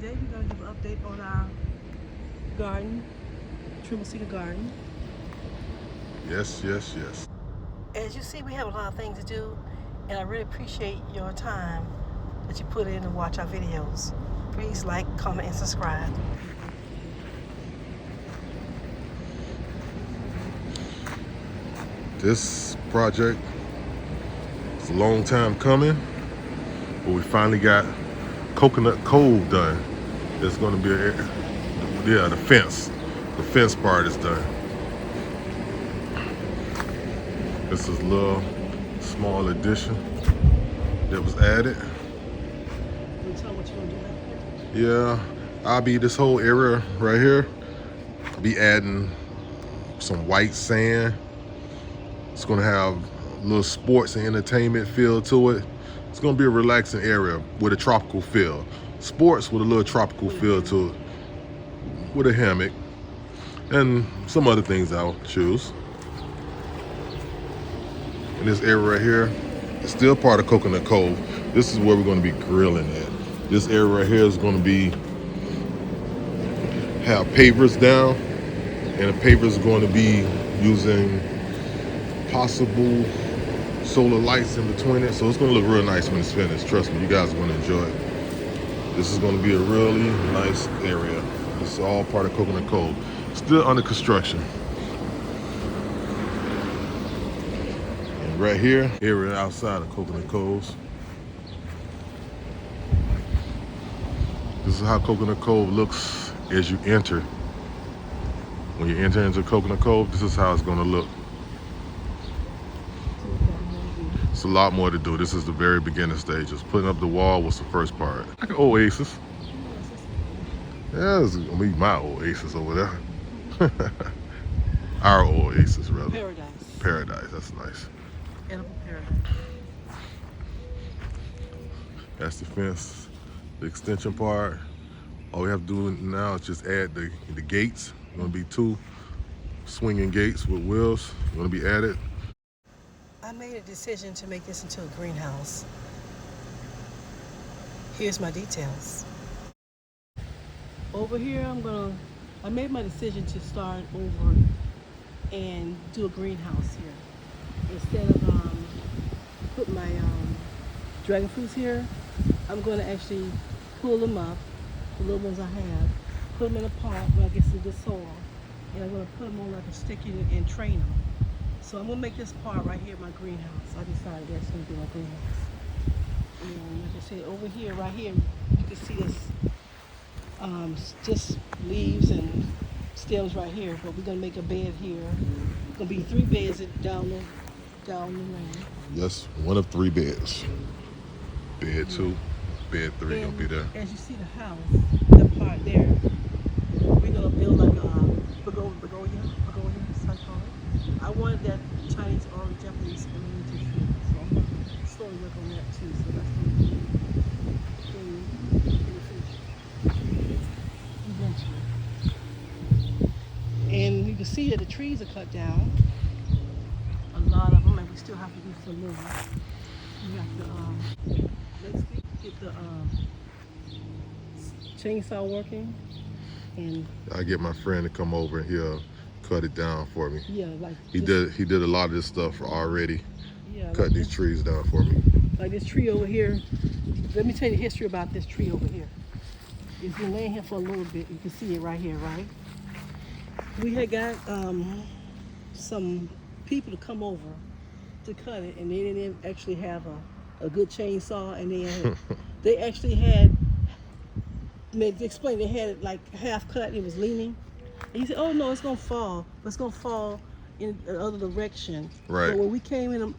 today we're going to give an update on our garden, Trimble garden. Yes. As you see, we have a lot of things to do, and I really appreciate your time that you put in to watch our videos. Please like, comment, and subscribe. This project is a long time coming, but we finally got Coconut Cove done. There's going to be the fence. The fence part is done. This is a little small addition that was added. Can you tell what you're going to do back here? Yeah, I'll be this whole area right here. I'll be adding some white sand. It's gonna have a little sports and entertainment feel to it. It's gonna be a relaxing area with a tropical feel. Sports with a little tropical feel to it, with a hammock and some other things I'll choose. And this area right here is still part of Coconut Cove. This is where we're gonna be grilling at. This area right here is gonna have pavers down, and the pavers are going to be using possible solar lights in between it, so it's going to look real nice when it's finished. Trust me, you guys are going to enjoy it. This is going to be a really nice area. This is all part of Coconut Cove. Still under construction. And right here, area outside of Coconut Coves. This is how Coconut Cove looks as you enter. When you enter into Coconut Cove, this is how it's going to look. It's a lot more to do. This is the very beginning stages. Putting up the wall was the first part. Like an oasis. Yeah, it's gonna be my oasis over there. Our oasis, rather. Paradise. Paradise, that's nice. Edible paradise. That's the fence, the extension part. All we have to do now is just add the gates. Gonna be 2 swinging gates with wheels. Gonna be added. I made a decision to make this into a greenhouse. Here's my details. Over here, I made my decision to start over and do a greenhouse here. Instead of put my dragon fruits here, I'm going to actually pull them up, the little ones I have, put them in a pot when I get some good soil, and I'm going to put them on like a stick and train them. So I'm gonna make this part right here my greenhouse. I decided that's gonna be my greenhouse. And like I said, over here, right here, you can see this just leaves and stems right here. But we're gonna make a bed here. It's gonna be 3 beds down the lane. Yes, one of 3 beds. Bed 2, bed 3 gonna be there. As you see the house, that part there, we're gonna build like a begonia, so I call it. I wanted that Chinese or Japanese community feel, so I'm going to slowly work on that too. So that's going to be in the future, eventually. And you can see that the trees are cut down, a lot of them, and we still have to do some more. We have to next week get the chainsaw working, and I get my friend to come over and he'll cut it down for me. yeah, like he did a lot of this stuff already. Yeah, cut like these trees down for me. Like this tree over here. Let me tell you the history about this tree over here. It's been laying here for a little bit. You can see it right here, right? We had got some people to come over to cut it, and they didn't actually have a good chainsaw, and they actually had explained they had it like half cut and it was leaning. And he said, "Oh no, it's gonna fall. But it's gonna fall in the other direction." Right. But when we came in,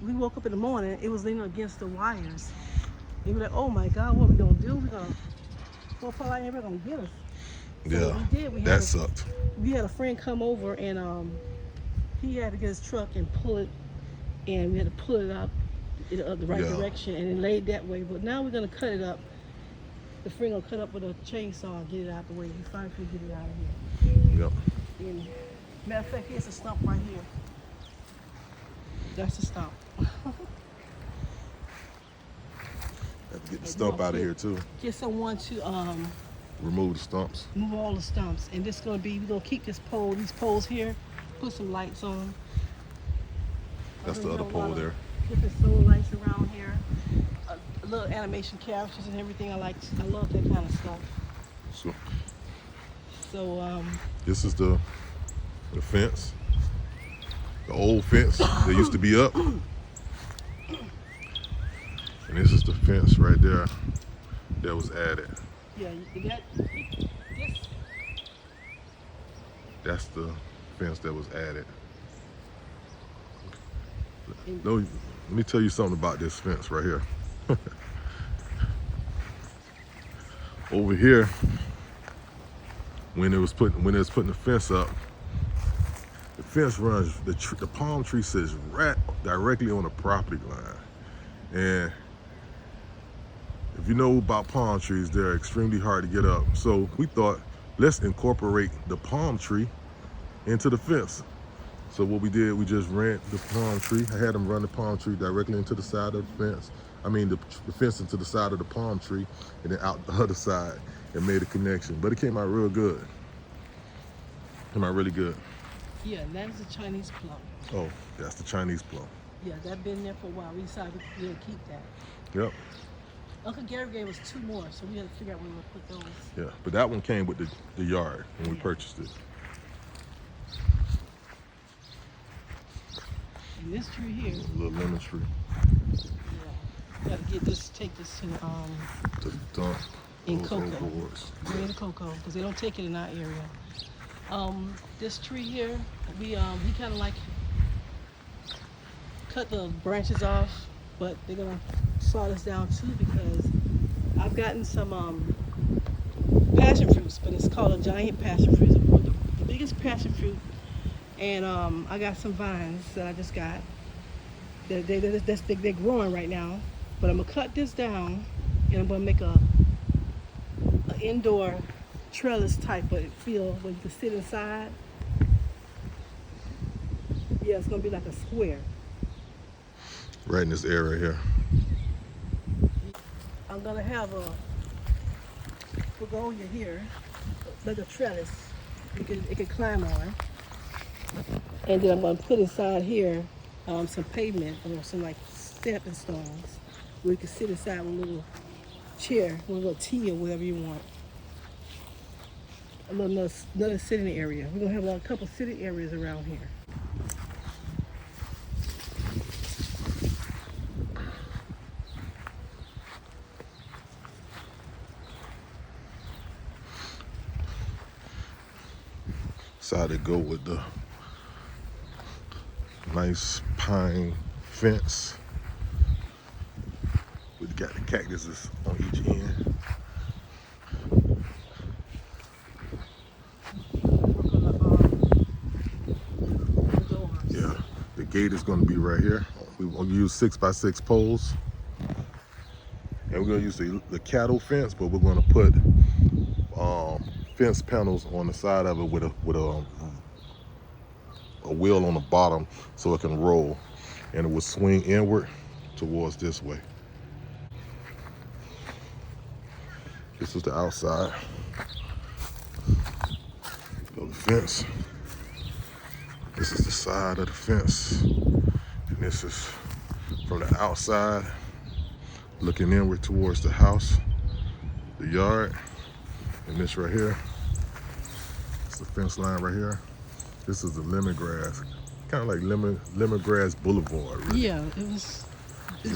we woke up in the morning, it was leaning against the wires. And we were like, "Oh my God, what are we gonna do? We're gonna fall out, and gonna get us." So Yeah, we did. that sucked. We had a friend come over, and he had to get his truck and pull it, and we had to pull it up in the right direction, and it laid that way. But now we're gonna cut it up. The friend gonna cut up with a chainsaw and get it out the way. He finally can get it out of here. Yep. And matter of fact, here's a stump right here. That's the stump. Have to get the stump out of here too. Get someone to remove the stumps. Move all the stumps. And this is gonna be, we're gonna keep these poles here, put some lights on them. That's the other pole there. Different solar lights around here. Little animation characters and everything. I love that kind of stuff. So this is the fence. The old fence that used to be up. And this is the fence right there that was added. Yeah, That's the fence that was added. No, let me tell you something about this fence right here. Over here, when it was putting the fence up, the fence runs, the palm tree sits right directly on the property line. And if you know about palm trees, they're extremely hard to get up. So we thought, let's incorporate the palm tree into the fence. So what we did, we just ran the palm tree. I had them run the palm tree directly into the side of the fence. I mean, the fence into the side of the palm tree, and then out the other side, and made a connection. But it came out real good. Came out really good. Yeah, and that is a Chinese plum. Oh, that's the Chinese plum. Yeah, that's been there for a while. We decided we would keep that. Yep. Uncle Gary gave us 2 more, so we had to figure out where we would put those. Yeah, but that one came with the yard when we purchased it. And this tree here. A little lemon tree. Yeah. Got to take this to the dump. in cocoa. Bring it to cocoa because they don't take it in our area. This tree here, he kind of like cut the branches off, but they're gonna saw this down too because I've gotten some passion fruits, but it's called a giant passion fruit, the biggest passion fruit. And I got some vines that I just got. They're growing right now, but I'm gonna cut this down and I'm gonna make a indoor trellis type of feel where you can sit inside. Yeah, it's gonna be like a square. Right in this area here. I'm gonna have a begonia here, like a trellis it can climb on. And then I'm gonna put inside here some pavement or some like stepping stones where you can sit inside with a little chair, with a little tea or whatever you want. Another sitting area. We're gonna have a couple sitting areas around here. Decided to go with the nice pine fence. We've got the cactuses on each end. Yeah, the gate is going to be right here. We're going to use 6x6 poles. And we're going to use the cattle fence, but we're going to put fence panels on the side of it with a wheel on the bottom so it can roll, and it will swing inward towards this way. This is the outside of the fence. This is the side of the fence, and this is from the outside looking inward towards the house, the yard. And this right here, it's the fence line right here. This is the lemongrass, kind of like lemongrass boulevard. Really. Yeah, it's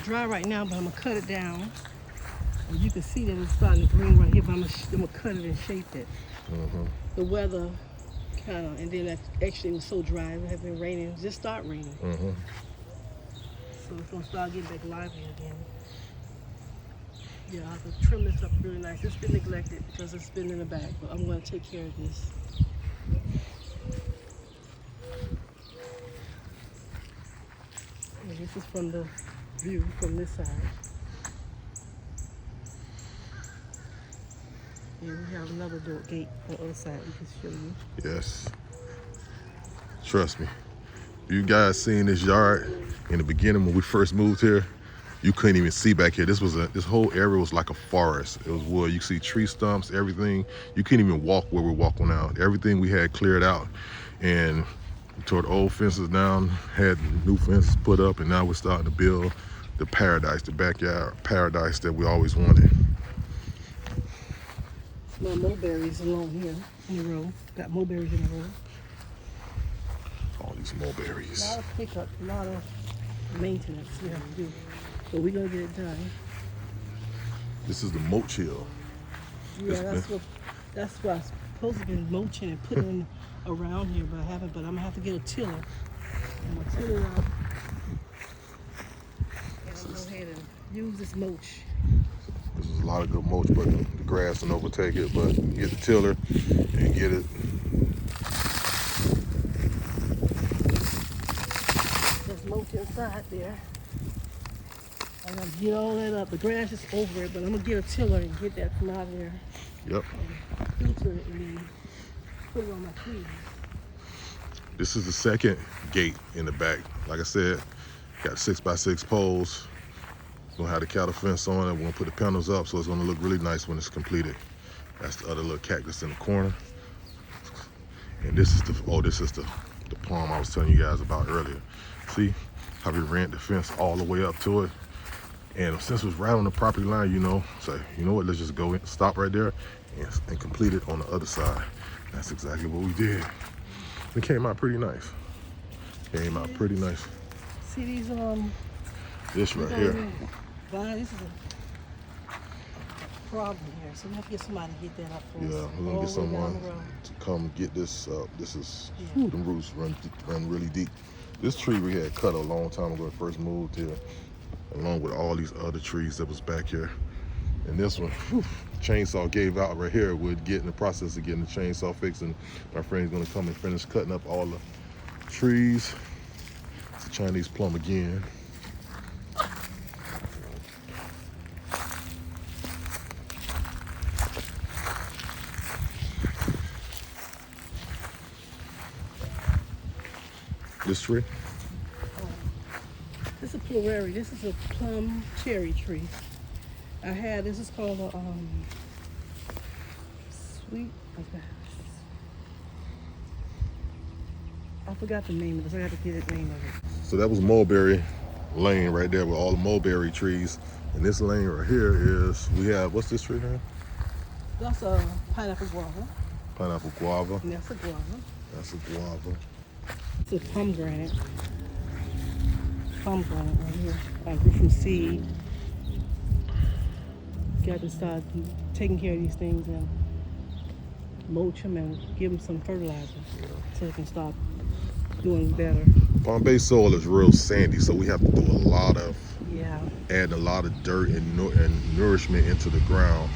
dry right now, but I'm gonna cut it down. And you can see that it's starting to green right here, but I'm gonna cut it and shape it. The weather kind of, and then actually it was so dry, it had been raining, it just started raining. So it's gonna start getting back lively again. Yeah, I have to trim this up really nice. It's been neglected because it's been in the back, but I'm going to take care of this. And this is from the view from this side. And we have another door gate on the other side we can show you. Yes. Trust me. You guys seen this yard in the beginning when we first moved here, You couldn't even see back here. This whole area was like a forest. It was wood. You see tree stumps, everything. You couldn't even walk where we're walking now. Everything we had cleared out, and tore the old fences down, had new fences put up, and now we're starting to build the paradise, the backyard paradise that we always wanted. My mulberries along here in the row. Got mulberries in the row. All these mulberries. A lot of pickup, a lot of maintenance we have to do. But we're gonna get it done. This is the mulch hill. Yeah, that's what I'm supposed to be mulching and putting around here, but I haven't. But I'm gonna have to get a tiller. I'm gonna till it out. And I'm gonna go ahead and use this mulch. This is a lot of good mulch, but the grass will overtake it. But get the tiller and get it. There's mulch inside there. I'm gonna get all that up. The grass is over it, but I'm gonna get a tiller and get that from out of there. Yep. And filter it and then put it on my trees. This is the second gate in the back. Like I said, got 6x6 poles. We're gonna have the cattle fence on it. We're gonna put the panels up, so it's gonna look really nice when it's completed. That's the other little cactus in the corner. And this is the plum I was telling you guys about earlier. See how we ran the fence all the way up to it? And since it was right on the property line, say, you know what, let's just go in, stop right there and complete it on the other side. That's exactly what we did. It came out pretty nice. Came out pretty nice. See these This right here. This is a problem here, so we have to get somebody to get that up for us. Yeah, we're gonna get someone to come get this up. This is, them roots run really deep. This tree we had cut a long time ago when we first moved here, along with all these other trees that was back here. And this one, chainsaw gave out right here. We're getting the process of getting the chainsaw fixed, and my friend's gonna come and finish cutting up all the trees. It's a Chinese plum again. This tree? This is a plurary. This is a plum cherry tree. This is called a sweet, I forgot the name of this. I got to get the name of it. So that was Mulberry Lane right there with all the mulberry trees. And this lane right here is, we have, what's this tree here? That's a pineapple guava. Pineapple guava. And that's a guava. That's a guava. It's a pomegranate. Pomegranate right here. I grew from seed. Got to start taking care of these things and mulch them and give them some fertilizer so they can start doing better. Palm Bay soil is real sandy, so we have to do a lot of adding a lot of dirt and nourishment into the ground.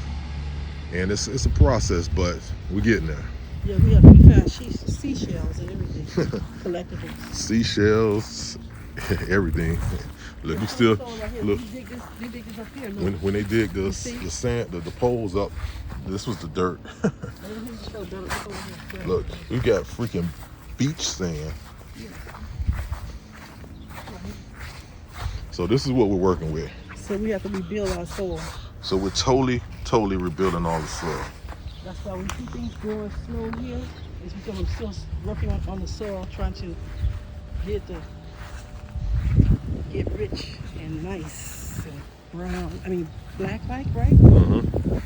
And it's a process, but we're getting there. Yeah, we have to find seashells and everything, collectibles. Seashells, everything. Look, we still look. They dig this up here. When they dig the sand, the poles up, this was the dirt. Look, we got freaking beach sand. So this is what we're working with. So we have to rebuild our soil. So we're totally rebuilding all the soil. That's why we see things growing slow here. It's because I'm still working on the soil, trying to get rich and nice and brown. I mean, black-like, right? Mm-hmm.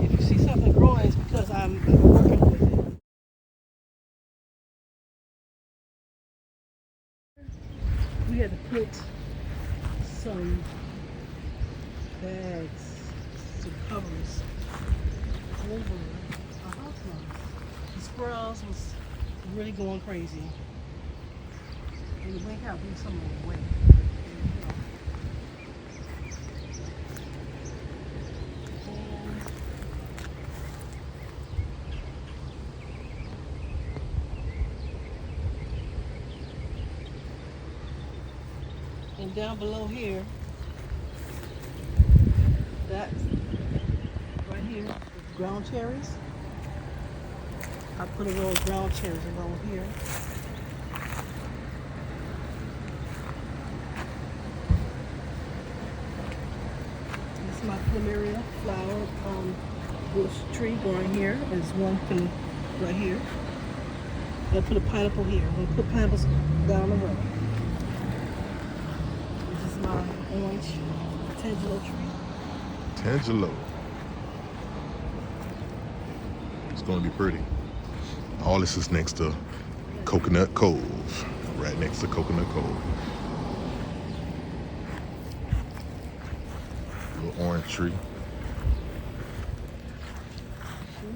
If you see something growing, it's because I'm working with it. We had to put some bags, some covers over our house now. The squirrels was really going crazy. And the wind kind of blew some of them away. And down below here, that's right here, ground cherries. I put a row of ground cherries along here. plumeria flower bush tree growing here. There's one thing right here. I'm gonna put a pineapple here. I'm gonna put pineapples down the road. This is my orange tangelo tree. Tangelo. It's gonna be pretty. All this is next to Coconut Cove. Right next to Coconut Cove. Little orange tree.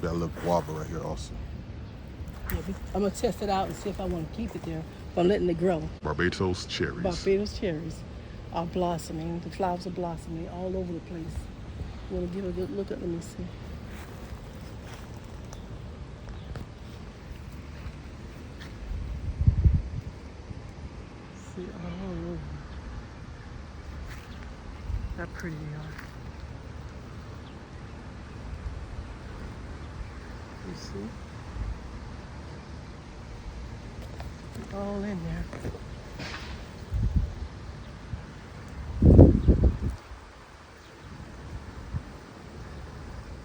Got a little guava right here also. Yeah, I'm gonna test it out and see if I want to keep it there. But I'm letting it grow. Barbados cherries. Barbados cherries are blossoming. The flowers are blossoming all over the place. You want to give it a good look at? Let me see. See all over. How pretty they are. You see? All in there.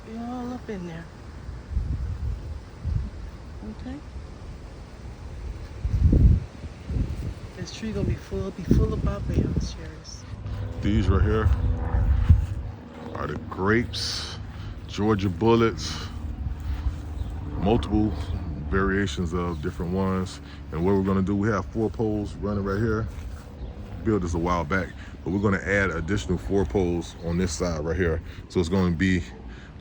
Be all up in there. Okay. This tree gonna be full of Barbados cherries. These right here are the grapes, Georgia bullets, multiple variations of different ones. And what we're gonna do, we have 4 poles running right here. Built this a while back, but we're gonna add additional 4 poles on this side right here. So it's gonna be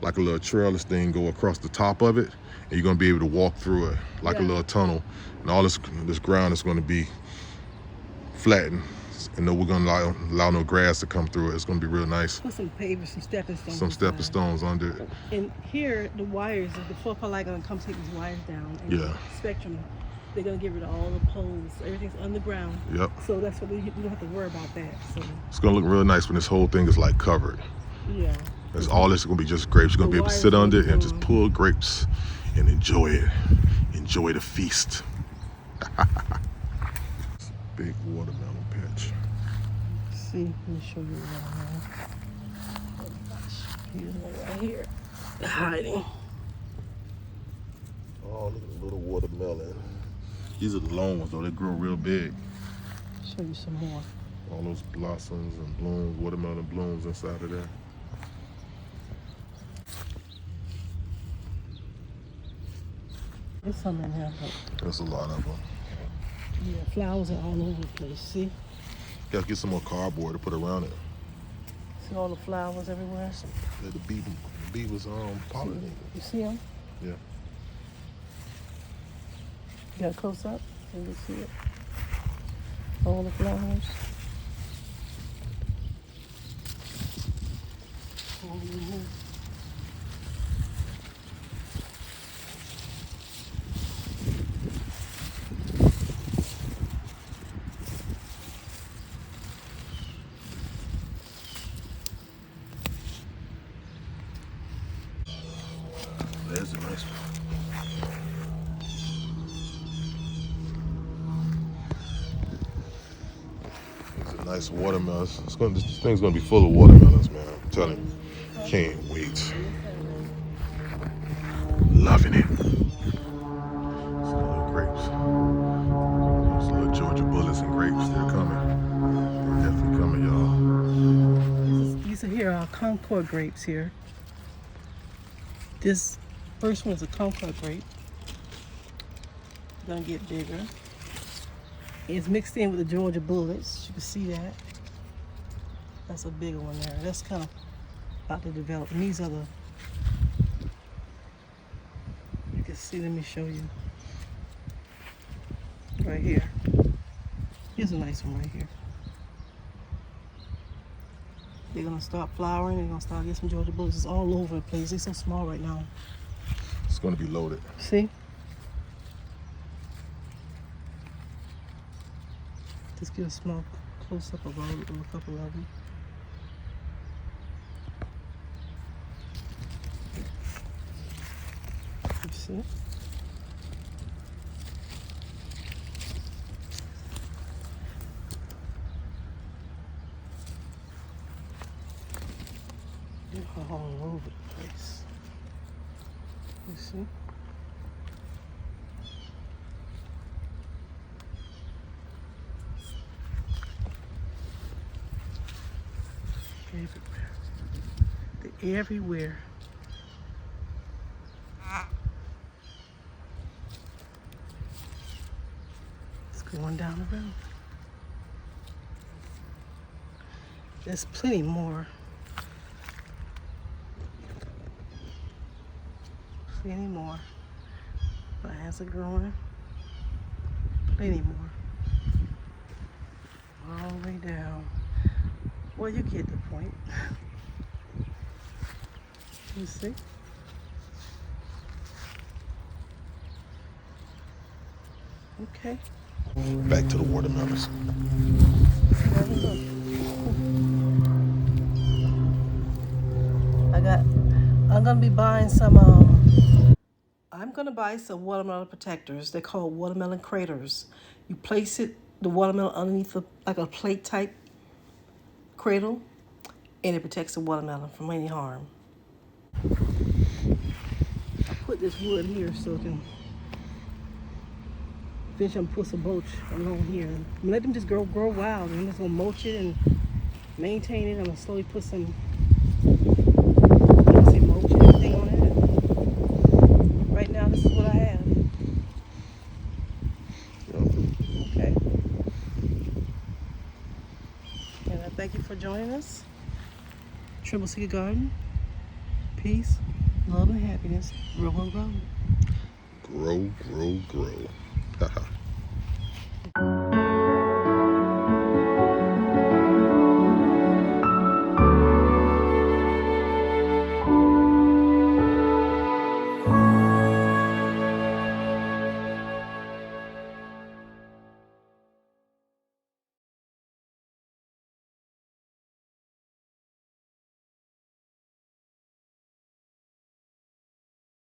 like a little trellis thing go across the top of it, and you're gonna be able to walk through it like a little tunnel. And all this ground is gonna be flattened, and then we're gonna allow no grass to come through it. It's gonna be real nice. Put some pavers, some stepping stones. Some stepping stones under it. And here, the wires, the 4-ply gonna come take these wires down. And Yeah. Spectrum, they're gonna get rid of all the poles. Everything's underground. Yep. So that's what we don't have to worry about that. So It's gonna look real nice when this whole thing is like covered. yeah. It's all this is gonna be just grapes. You're gonna be able to sit under it and just pull grapes and enjoy it. Enjoy the feast. Big watermelon patch. See, let me show you one now. Here's one right here. Hiding. Oh, look at the little watermelon. These are the long ones though, they grow real big. Show you some more. All those blossoms and blooms, watermelon blooms inside of there. There's some in here, but There's a lot of them. yeah, flowers are all over the place. See? Gotta get some more cardboard to put around it. See all the flowers everywhere? Let the beavers pollinate. You see them? Yeah. You got a close up? So you can see it. All the flowers. All in here. There's a nice one. These are nice watermelons. This thing's gonna be full of watermelons, man. I'm telling you. Can't wait. Loving it. Some little grapes. Some little Georgia bullets and grapes. They're coming. They're definitely coming, y'all. These are here are Concord grapes here. This first one is a Concord grape. Gonna get bigger. It's mixed in with the Georgia bullets. You can see that. That's a bigger one there. That's kind of about to develop. And these are the, you can see, let me show you. Right here. Here's a nice one right here. They're gonna start flowering. They're gonna start getting some Georgia bullets. It's all over the place. They're so small right now. It's gonna be loaded. See? Just get a small close-up of a couple of them. You see? all over the place. You see? Everywhere. They're everywhere. It's going down the road. There's plenty more. Plenty more. Plants are growing. Plenty more. All the way down. Well, you get the point. You see? Okay. Back to the watermelons. I'm gonna be buying some, I'm gonna buy some watermelon protectors. They're called watermelon craters. You place the watermelon underneath like a plate type cradle, and it protects the watermelon from any harm. I put this wood here so it can, eventually I'm gonna put some mulch along here. I'm gonna let them just grow wild, and I'm just gonna mulch it and maintain it. I'm gonna slowly put some mulch and everything on it. Right now, this is what I have. Okay. And I thank you for joining us. Trimble Secret Garden. Peace, love, and happiness. Grow, grow, grow. Grow, grow, grow.